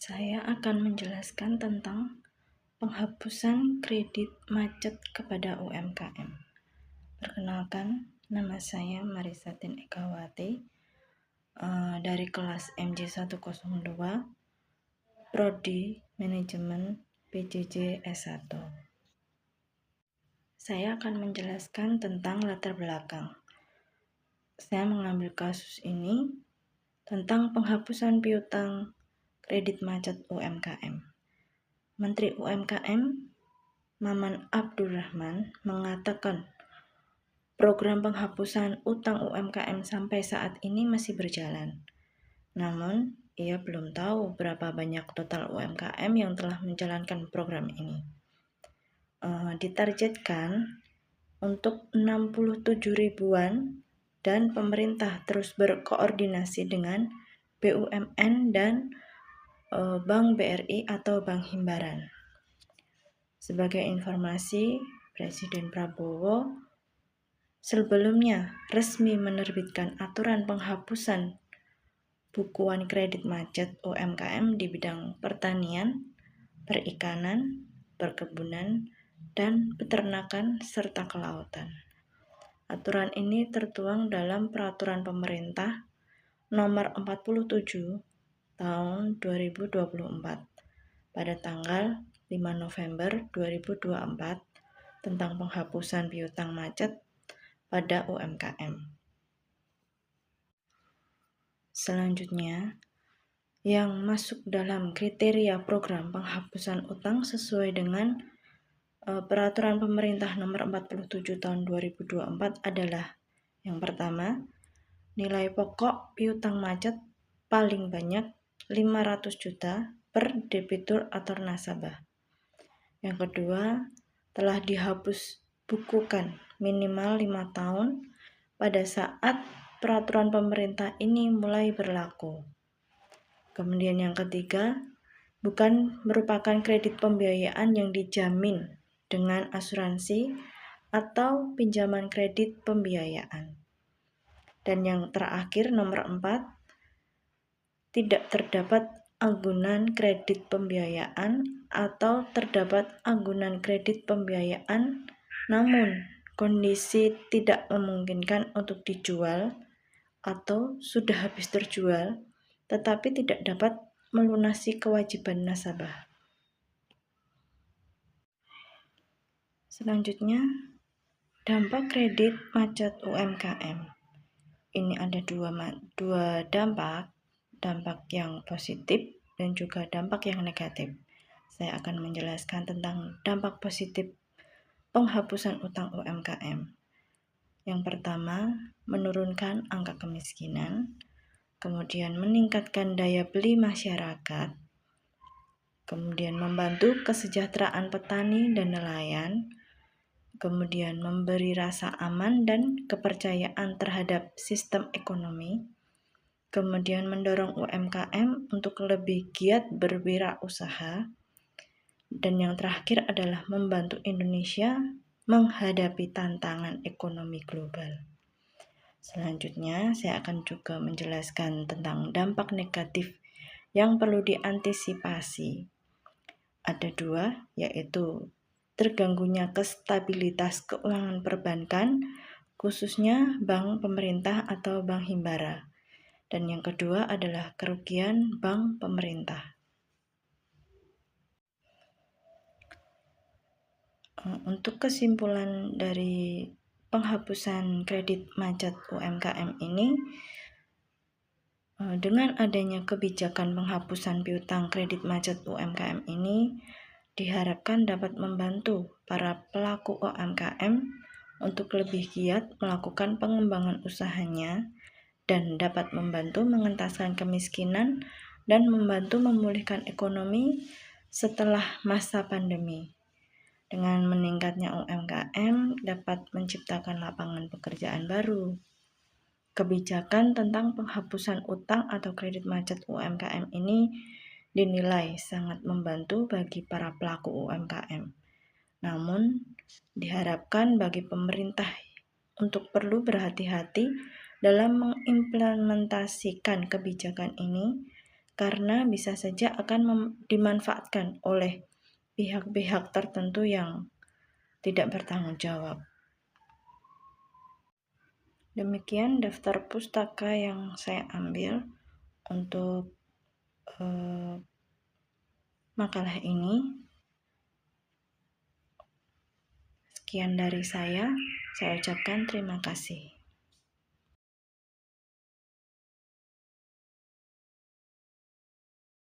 Saya akan menjelaskan tentang penghapusan kredit macet kepada UMKM. Perkenalkan, nama saya Marisatin Ekawati dari kelas MJ 102, Prodi Manajemen PJJ S1. Saya akan menjelaskan tentang latar belakang. Saya mengambil kasus ini tentang penghapusan piutang kredit macet UMKM. Menteri UMKM Maman Abdurrahman mengatakan program penghapusan utang UMKM sampai saat ini masih berjalan. Namun, ia belum tahu berapa banyak total UMKM yang telah menjalankan program ini. Ditargetkan untuk 67 ribuan dan pemerintah terus berkoordinasi dengan BUMN dan Bank BRI atau Bank Himbaran. Sebagai informasi, Presiden Prabowo sebelumnya resmi menerbitkan aturan penghapusan bukuan kredit macet UMKM di bidang pertanian, perikanan, perkebunan, dan peternakan serta kelautan. Aturan ini tertuang dalam Peraturan Pemerintah Nomor 47 Tahun 2024 pada tanggal 5 November 2024 tentang penghapusan piutang macet pada UMKM. Selanjutnya, yang masuk dalam kriteria program penghapusan utang sesuai dengan Peraturan Pemerintah Nomor 47 Tahun 2024 adalah yang pertama, nilai pokok piutang macet paling banyak 500 juta per debitur atau nasabah. Yang kedua, telah dihapus bukukan minimal 5 tahun pada saat peraturan pemerintah ini mulai berlaku. Kemudian yang ketiga, bukan merupakan kredit pembiayaan yang dijamin dengan asuransi atau pinjaman kredit pembiayaan. Dan yang terakhir nomor 4, tidak terdapat agunan kredit pembiayaan atau terdapat agunan kredit pembiayaan namun kondisi tidak memungkinkan untuk dijual atau sudah habis terjual tetapi tidak dapat melunasi kewajiban nasabah. Selanjutnya, dampak kredit macet UMKM. Ini ada dua dampak yang positif dan juga dampak yang negatif. Saya akan menjelaskan tentang dampak positif penghapusan utang UMKM. Yang pertama, menurunkan angka kemiskinan, kemudian meningkatkan daya beli masyarakat, kemudian membantu kesejahteraan petani dan nelayan, kemudian memberi rasa aman dan kepercayaan terhadap sistem ekonomi, kemudian mendorong UMKM untuk lebih giat berwirausaha, dan yang terakhir adalah membantu Indonesia menghadapi tantangan ekonomi global. Selanjutnya, saya akan juga menjelaskan tentang dampak negatif yang perlu diantisipasi. Ada dua, yaitu terganggunya kestabilitas keuangan perbankan, khususnya bank pemerintah atau bank himbara. Dan yang kedua adalah kerugian bank pemerintah. Untuk kesimpulan dari penghapusan kredit macet UMKM ini, dengan adanya kebijakan penghapusan piutang kredit macet UMKM ini, diharapkan dapat membantu para pelaku UMKM untuk lebih giat melakukan pengembangan usahanya dan dapat membantu mengentaskan kemiskinan dan membantu memulihkan ekonomi setelah masa pandemi. Dengan meningkatnya UMKM dapat menciptakan lapangan pekerjaan baru. Kebijakan tentang penghapusan utang atau kredit macet UMKM ini dinilai sangat membantu bagi para pelaku UMKM. Namun, diharapkan bagi pemerintah untuk perlu berhati-hati dalam mengimplementasikan kebijakan ini karena bisa saja akan dimanfaatkan oleh pihak-pihak tertentu yang tidak bertanggung jawab. Demikian daftar pustaka yang saya ambil untuk makalah ini. Sekian dari saya ucapkan terima kasih.